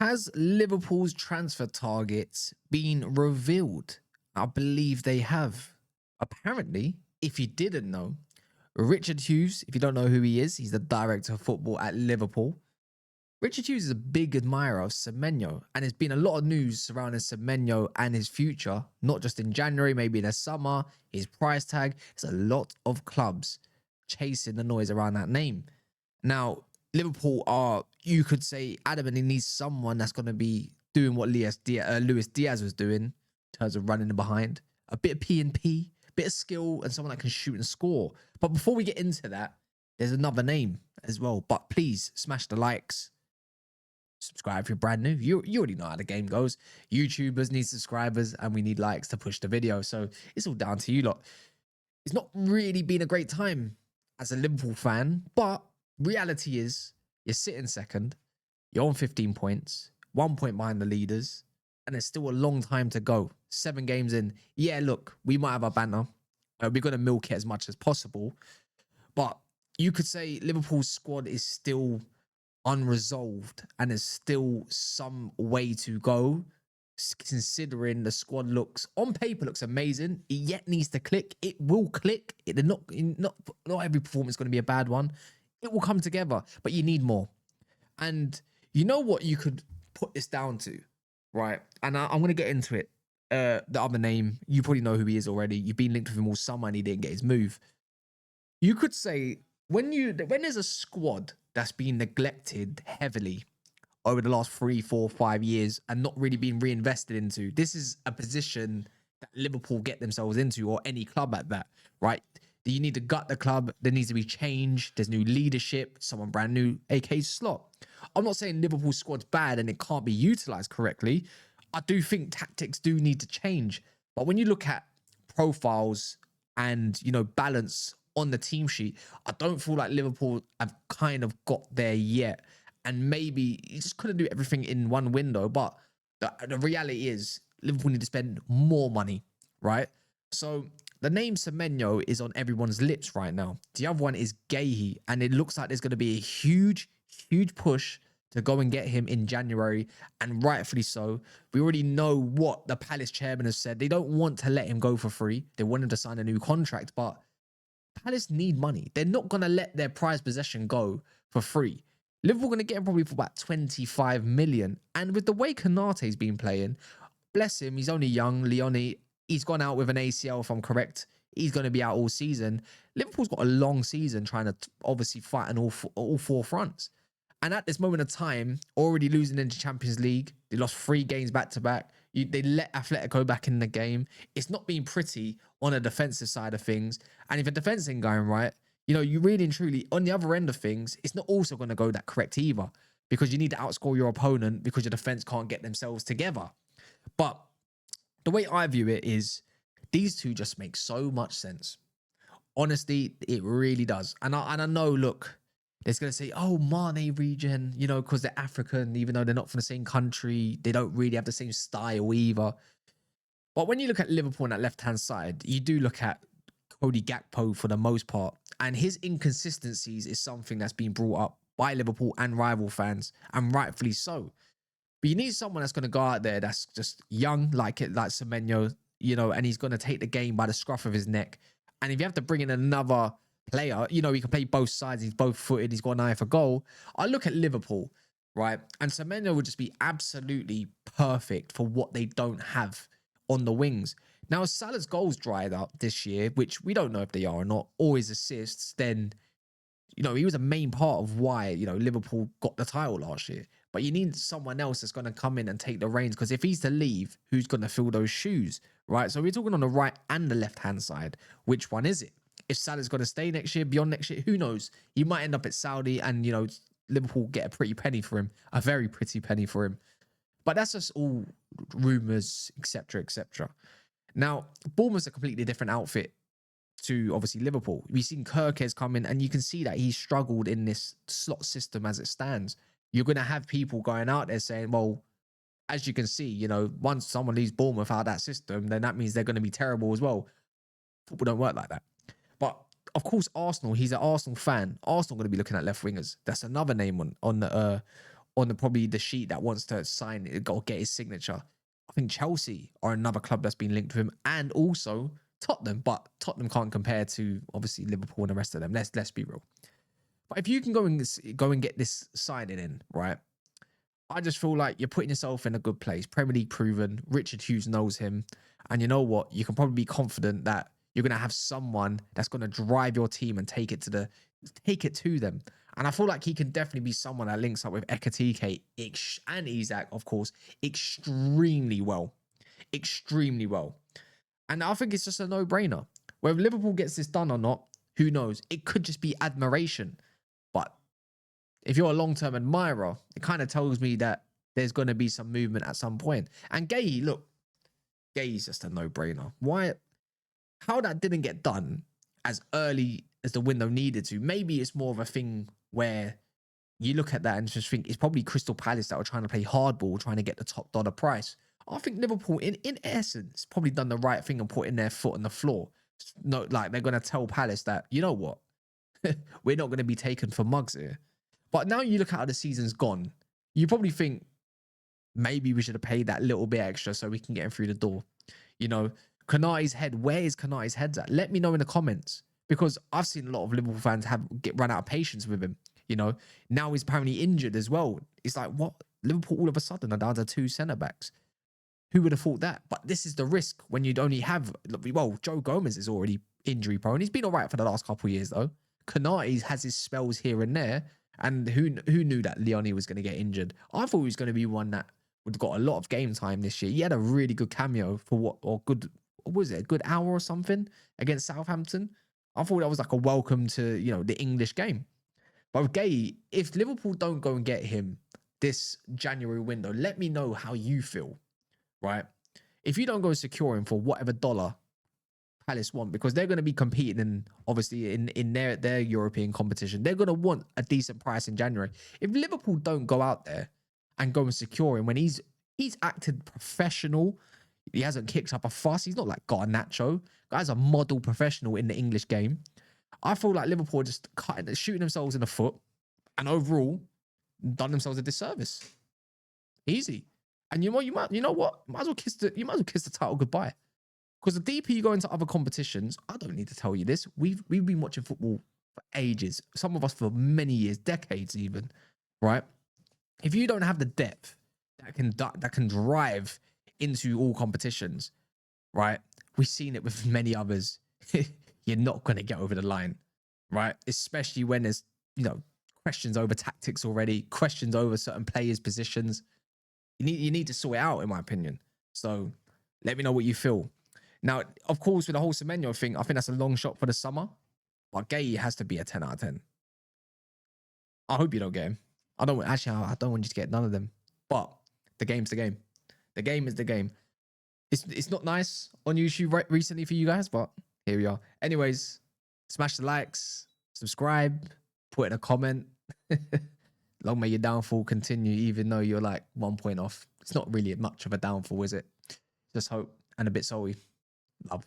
Has Liverpool's transfer targets been revealed? I believe they have. Apparently, if you didn't know, Richard Hughes, if you don't know who he is, he's the director of football at Liverpool. Richard Hughes is a big admirer of Semenyo, and there's been a lot of news surrounding Semenyo and his future, not just in January, maybe in the summer, his price tag. There's a lot of clubs chasing the noise around that name. Now, Liverpool are, you could say, adamant he needs someone that's going to be doing what Luis Diaz was doing in terms of running behind. A bit of P&P, a bit of skill, and someone that can shoot and score. But before we get into that, there's another name as well. But please, smash the likes. Subscribe if you're brand new. You already know how the game goes. YouTubers need subscribers, and we need likes to push the video. So it's all down to you lot. It's not really been a great time as a Liverpool fan, but reality is you're sitting second, you're on 15 points, 1 point behind the leaders, and there's still a long time to go. 7 games in. Yeah, look, we might have our banner. We're going to milk it as much as possible. But you could say Liverpool's squad is still unresolved and there's still some way to go, considering the squad looks, on paper, looks amazing. It yet needs to click. It will click. Not every performance is going to be a bad one. It will come together, but you need more. And you know what you could put this down to, right? And I'm going to get into it. The other name, you probably know who he is already. You've been linked with him all summer and he didn't get his move. You could say when there's a squad that's been neglected heavily over the last 3, 4, 5 years and not really being reinvested into, this is a position that Liverpool get themselves into, or any club at that, right? You need to gut the club. There needs to be change. There's new leadership, someone brand new, aka Slot. I'm not saying Liverpool's squad's bad and it can't be utilized correctly. I do think tactics do need to change. But when you look at profiles and, balance on the team sheet, I don't feel like Liverpool have kind of got there yet. And maybe you just couldn't do everything in one window. But the reality is Liverpool need to spend more money, right? So the name Semenyo is on everyone's lips right now. The other one is Guehi, and it looks like there's going to be a huge, huge push to go and get him in January, and rightfully so. We already know what the Palace chairman has said. They don't want to let him go for free. They want him to sign a new contract, but Palace need money. They're not going to let their prized possession go for free. Liverpool going to get him probably for about 25 million. And with the way Konate's been playing, bless him, he's only young, Leone. He's gone out with an ACL, if I'm correct. He's going to be out all season. Liverpool's got a long season trying to obviously fight on all 4 fronts. And at this moment of time, already losing into Champions League, they lost 3 games back-to-back. They let Atletico back in the game. It's not been pretty on a defensive side of things. And if a defense isn't going right, you really and truly, on the other end of things, it's not also going to go that correct either, because you need to outscore your opponent because your defense can't get themselves together. But the way I view it is these two just make so much sense. Honestly, it really does. And I know, look, there's going to say, oh, Mane region, because they're African, even though they're not from the same country. They don't really have the same style either. But when you look at Liverpool on that left-hand side, you do look at Cody Gakpo for the most part. And his inconsistencies is something that's been brought up by Liverpool and rival fans, and rightfully so. But you need someone that's going to go out there that's just young, like Semenyo, and he's going to take the game by the scruff of his neck. And if you have to bring in another player, he can play both sides. He's both-footed. He's got an eye for goal. I look at Liverpool, right? And Semenyo would just be absolutely perfect for what they don't have on the wings. Now, Salah's goals dried up this year, which we don't know if they are or not, or his assists, then, he was a main part of why, Liverpool got the title last year. But you need someone else that's going to come in and take the reins, because if he's to leave, who's going to fill those shoes, right? So we're talking on the right and the left-hand side. Which one is it? If Salah's going to stay next year, beyond next year, who knows? He might end up at Saudi and, Liverpool get a pretty penny for him, a very pretty penny for him. But that's just all rumours, etc., etc. Now, Bournemouth's a completely different outfit to, obviously, Liverpool. We've seen Kirkes come in, and you can see that he's struggled in this slot system as it stands. You're going to have people going out there saying, well, as you can see, once someone leaves Bournemouth out of that system, then that means they're going to be terrible as well. Football don't work like that. But, of course, Arsenal, he's an Arsenal fan. Arsenal going to be looking at left wingers. That's another name on on probably the sheet that wants to sign it or get his signature. I think Chelsea are another club that's been linked to him, and also Tottenham. But Tottenham can't compare to obviously Liverpool and the rest of them. Let's be real. But if you can go and get this signing in, right? I just feel like you're putting yourself in a good place. Premier League proven. Richard Hughes knows him. And you know what? You can probably be confident that you're going to have someone that's going to drive your team and take it to them. And I feel like he can definitely be someone that links up with Ekatike and Isak, of course, extremely well. Extremely well. And I think it's just a no-brainer. Whether Liverpool gets this done or not, who knows? It could just be admiration. But if you're a long-term admirer, it kind of tells me that there's going to be some movement at some point. And Guehi, look, Guehi's just a no-brainer. Why? How that didn't get done as early as the window needed to, maybe it's more of a thing where you look at that and just think it's probably Crystal Palace that were trying to play hardball, trying to get the top dollar price. I think Liverpool, in essence, probably done the right thing and putting their foot on the floor. No, like they're going to tell Palace that, you know what? We're not going to be taken for mugs here. But now you look at how the season's gone, you probably think maybe we should have paid that little bit extra so we can get him through the door. You know, Konate's head, where is Konate's head at? Let me know in the comments, because I've seen a lot of Liverpool fans run out of patience with him. You know, now he's apparently injured as well. It's like, what? Liverpool all of a sudden are down to 2 centre-backs. Who would have thought that? But this is the risk when you'd only have, well, Joe Gomez is already injury prone. He's been all right for the last couple of years, though. Konate has his spells here and there. And who knew that Leone was going to get injured? I thought he was going to be one that would have got a lot of game time this year. He had a really good cameo for what was it, a good hour or something against Southampton? I thought that was like a welcome to, you know, the English game. But with Guehi, if Liverpool don't go and get him this January window, let me know how you feel, right? If you don't go and secure him for whatever dollar Palace want, because they're going to be competing in, obviously, in their European competition, they're going to want a decent price in January. If Liverpool don't go out there and go and secure him when he's acted professional, he hasn't kicked up a fuss, he's not like Garnacho, guy's a model professional in the English game. I feel like Liverpool are just shooting themselves in the foot, and overall done themselves a disservice. Easy. And you know what? You might as well kiss the title goodbye. Because the deeper you go into other competitions, I don't need to tell you this. We've been watching football for ages. Some of us for many years, decades even, right? If you don't have the depth that can drive into all competitions, right? We've seen it with many others. You're not going to get over the line, right? Especially when there's, you know, questions over tactics already, questions over certain players' positions. You need to sort it out, in my opinion. So let me know what you feel. Now, of course, with the whole Semenyo thing, I think that's a long shot for the summer. But Guehi has to be a 10 out of 10. I hope you don't get him. I don't want you to get none of them. But the game's the game. The game is the game. It's not nice on YouTube recently for you guys, but here we are. Anyways, smash the likes, subscribe, put in a comment. Long may your downfall continue, even though you're like 1 point off. It's not really much of a downfall, is it? Just hope and a bit sorry. Love.